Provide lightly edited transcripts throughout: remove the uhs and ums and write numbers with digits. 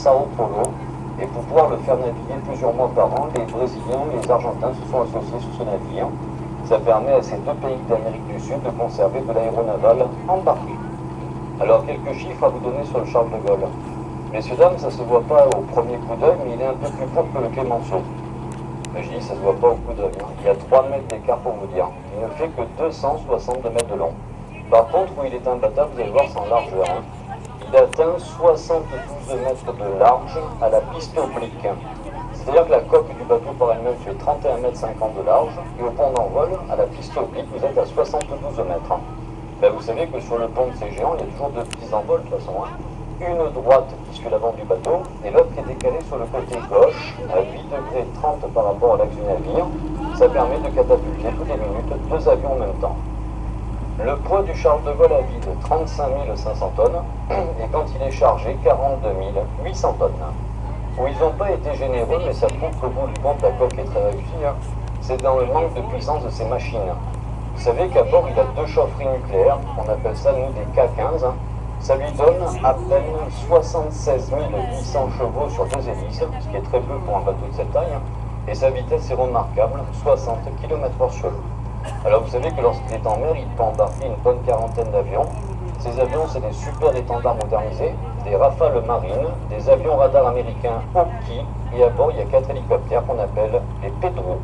Sao Paulo. Et pour pouvoir le faire naviguer plusieurs mois par an, les Brésiliens et les Argentins se sont associés sur ce navire. Ça permet à ces deux pays d'Amérique du Sud de conserver de l'aéronaval embarqué. Alors, quelques chiffres à vous donner sur le Charles de Gaulle. Messieurs, dames, ça ne se voit pas au premier coup d'œil, mais il est un peu plus court que le Clémenceau. Mais je dis, ça ne se voit pas au coup d'œil. Hein. Il y a 3 mètres d'écart pour vous dire. Il ne fait que 262 mètres de long. Par contre, où il est imbattable, vous allez voir, c'est en largeur. Hein. Il atteint 72 mètres de large à la piste oblique. C'est-à-dire que la coque du bateau par elle-même fait 31,50 mètres de large, et au pont d'envol, à la piste oblique, vous êtes à 72 mètres. Ben, vous savez que sur le pont de ces géants, il y a toujours 2 petits envols de toute façon. Hein. Une droite qui suit l'avant du bateau, et l'autre qui est décalée sur le côté gauche, à 8 degrés 30 par rapport à l'axe du navire. Ça permet de catapulter toutes les minutes 2 avions en même temps. Le poids du Charles de Gaulle à vide, 35 500 tonnes, et quand il est chargé, 42 800 tonnes. Où ils n'ont pas été généreux, mais ça prouve qu'au bout du compte, la coque est très réussie. Hein. C'est dans le manque de puissance de ces machines. Vous savez qu'à bord, il a 2 chaufferies nucléaires, on appelle ça, nous, des K15. Hein. Ça lui donne à peine 76 800 chevaux sur 2 hélices, ce qui est très peu pour un bateau de cette taille. Hein. Et sa vitesse est remarquable, 60 km/h sur l'eau. Alors vous savez que lorsqu'il est en mer, il peut embarquer une bonne quarantaine d'avions. Ces avions, c'est des super étendards modernisés, des Rafales marines, des avions radars américains Hawkeye, et à bord, il y a 4 hélicoptères qu'on appelle les Pedro.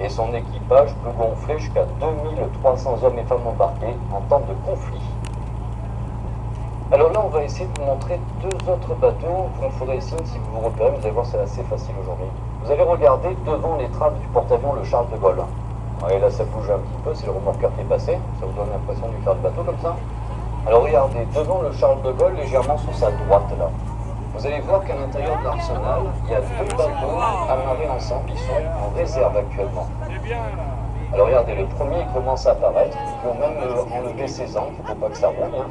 Et son équipage peut gonfler jusqu'à 2300 hommes et femmes embarqués en temps de conflit. Alors là, on va essayer de vous montrer 2 autres bateaux. Vous me ferez signe si vous vous repérez, vous allez voir, c'est assez facile aujourd'hui. Vous allez regarder devant l'étrave du porte-avions le Charles de Gaulle. Et là, ça bouge un petit peu, c'est le remorqueur qui est passé. Ça vous donne l'impression de faire le bateau comme ça. Alors regardez, devant le Charles de Gaulle, légèrement sur sa droite là, vous allez voir qu'à l'intérieur de l'arsenal, il y a 2 bateaux amarrés ensemble, ils sont en réserve actuellement. Alors regardez, le premier commence à apparaître, ils vont même enlever ses ancres, il ne faut pas que ça roule. Hein.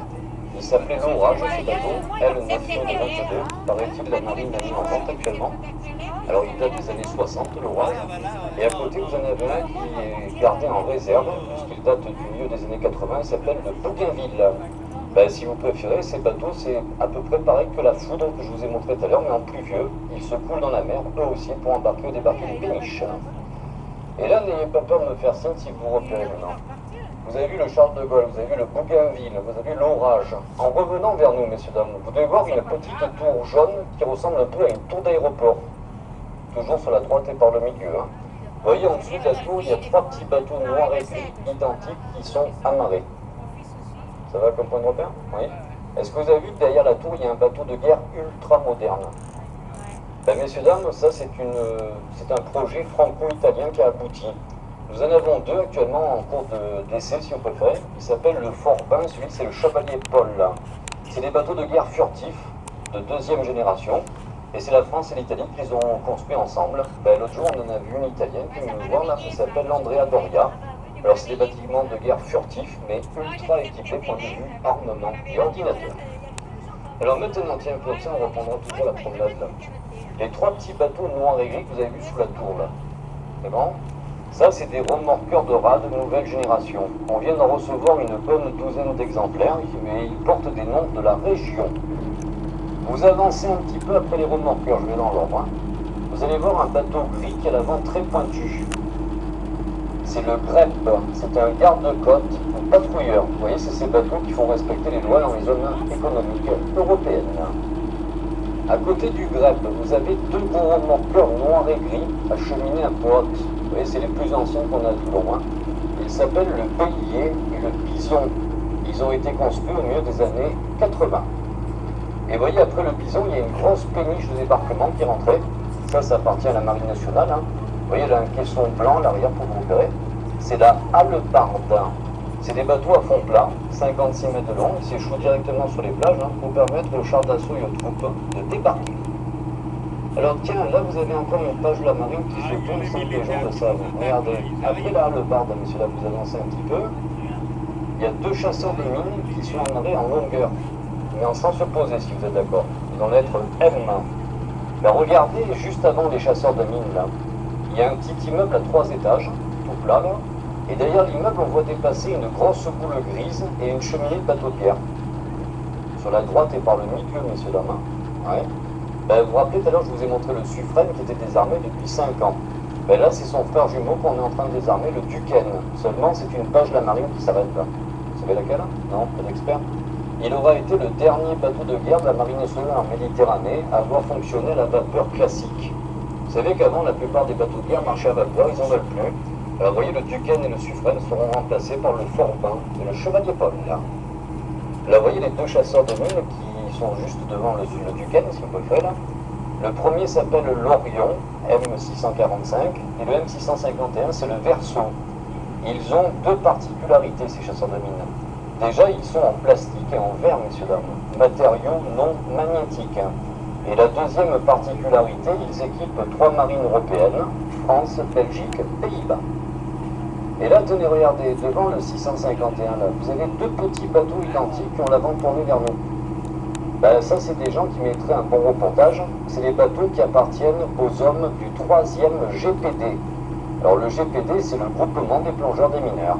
Il s'appelait l'Orage, ce bateau, L922, paraît-il, la marine l'a mis en vente actuellement. Alors il date des années 60, l'Orage, et à côté vous en avez un qui est gardé en réserve, puisqu'il date du milieu des années 80, il s'appelle le Bougainville. Ben, si vous préférez, ces bateaux, c'est à peu près pareil que la Foudre que je vous ai montré tout à l'heure, mais en plus vieux. Ils se coulent dans la mer, eux aussi, pour embarquer ou débarquer des péniches. Et là, n'ayez pas peur de me faire signe si vous vous repérez maintenant. Vous avez vu le Charles de Gaulle, vous avez vu le Bougainville, vous avez vu l'Orage. En revenant vers nous, messieurs, dames, vous devez voir une petite tour jaune qui ressemble un peu à une tour d'aéroport. Toujours sur la droite et par le milieu. Hein. Vous voyez, en dessous de la tour, il y a 3 petits bateaux noirs et gris identiques qui sont amarrés. Ça va comme point de repère? Oui. Est-ce que vous avez vu que derrière la tour, il y a un bateau de guerre ultra moderne? Ben, messieurs, dames, ça c'est un projet franco-italien qui a abouti. Nous en avons 2 actuellement en cours d'essai, si vous préférez. Il s'appelle le Forbin, celui c'est le Chevalier Paul. C'est des bateaux de guerre furtifs de 2e génération. Et c'est la France et l'Italie qui les ont construits ensemble. Ben, l'autre jour, on en a vu une italienne qui nous voit là, qui s'appelle l'Andrea Doria. Alors c'est des bâtiments de guerre furtifs, mais ultra équipés point de vue armement et ordinateur. Alors maintenant, tiens, pour ça, on reprendra toujours la promenade là. Les 3 petits bateaux noirs et gris que vous avez vus sous la tour là. C'est bon? Ça, c'est des remorqueurs de rade de nouvelle génération. On vient d'en recevoir une bonne douzaine d'exemplaires, mais ils portent des noms de la région. Vous avancez un petit peu après les remorqueurs, je vais dans l'ordre. Hein. Vous allez voir un bateau gris qui a l'avant très pointu. C'est le GREP, c'est un garde-côte ou patrouilleur. Vous voyez, c'est ces bateaux qui font respecter les lois dans les zones économiques européennes. À côté du GREP, vous avez 2 gros remorqueurs noirs et gris acheminés à pointe. Vous voyez, c'est les plus anciens qu'on a à Toulon. Hein. Ils s'appellent le Bélier et le Bison. Ils ont été construits au milieu des années 80. Et vous voyez, après le Bison, il y a une grosse péniche de débarquement qui est rentrée. Ça appartient à la Marine nationale. Hein. Vous voyez, là, un caisson blanc, l'arrière, pour vous repérer. C'est la Hallebarde. C'est des bateaux à fond plat, 56 mètres de long. Ils s'échouent directement sur les plages pour permettre aux chars d'assaut et aux troupes de débarquer. Alors tiens, là, vous avez encore une page de la marine qui se tourne sans que les gens le savent. Regardez, après la Hallebarde, messieurs, là, vous avancez un petit peu. Il y a 2 chasseurs de mines qui sont amarrés en longueur, mais en sens opposé, si vous êtes d'accord. Ils ont la lettre M. Mais regardez, juste avant les chasseurs de mines, là, il y a un petit immeuble à 3 étages, tout plat, là. Et derrière l'immeuble, on voit dépasser une grosse boule grise et une cheminée de bateau de guerre. Sur la droite et par le milieu, messieurs, dames. Ouais. Ben, vous vous rappelez tout à l'heure, je vous ai montré le Suffren qui était désarmé depuis 5 ans. Ben là, c'est son frère jumeau qu'on est en train de désarmer, le Duquesne. Seulement, c'est une page de la marine qui s'arrête là. Vous savez laquelle? Non, pas d'expert. Il aura été le dernier bateau de guerre de la marine nationale en Méditerranée à avoir fonctionné à la vapeur classique. Vous savez qu'avant, la plupart des bateaux de guerre marchaient à vapeur, ils n'en veulent plus. Alors, vous voyez, le Duquesne et le Suffren seront remplacés par le Forbin et le Chevalier Paul, là. Là, vous voyez les deux chasseurs de mines qui sont juste devant le Duquesne, si on peut le faire, là. Le premier s'appelle l'Orion, M645, et le M651, c'est le Verseau. Ils ont deux particularités, ces chasseurs de mines. Déjà, ils sont en plastique et en verre, messieurs, dames, matériaux non magnétiques. Et la deuxième particularité, ils équipent 3 marines européennes, France, Belgique, Pays-Bas. Et là, tenez, regardez, devant le 651, là, vous avez deux petits bateaux identiques qui ont l'avant tourné vers nous. Ben, ça, c'est des gens qui mettraient un bon reportage. C'est les bateaux qui appartiennent aux hommes du 3e GPD. Alors, le GPD, c'est le groupement des plongeurs des mineurs.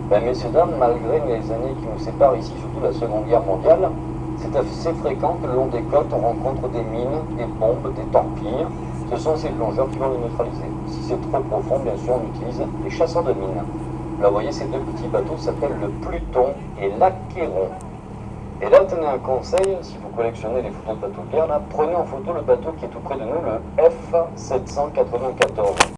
Ben, messieurs, dames, malgré les années qui nous séparent ici, surtout la Seconde Guerre mondiale, c'est assez fréquent que le long des côtes, on rencontre des mines, des bombes, des torpilles. Ce sont ces plongeurs qui vont les neutraliser. Si c'est trop profond, bien sûr, on utilise les chasseurs de mines. Là, vous voyez, ces deux petits bateaux s'appellent le Pluton et l'Achéron. Et là, tenez un conseil, si vous collectionnez les photos de bateaux de guerre, là, prenez en photo le bateau qui est tout près de nous, le F794.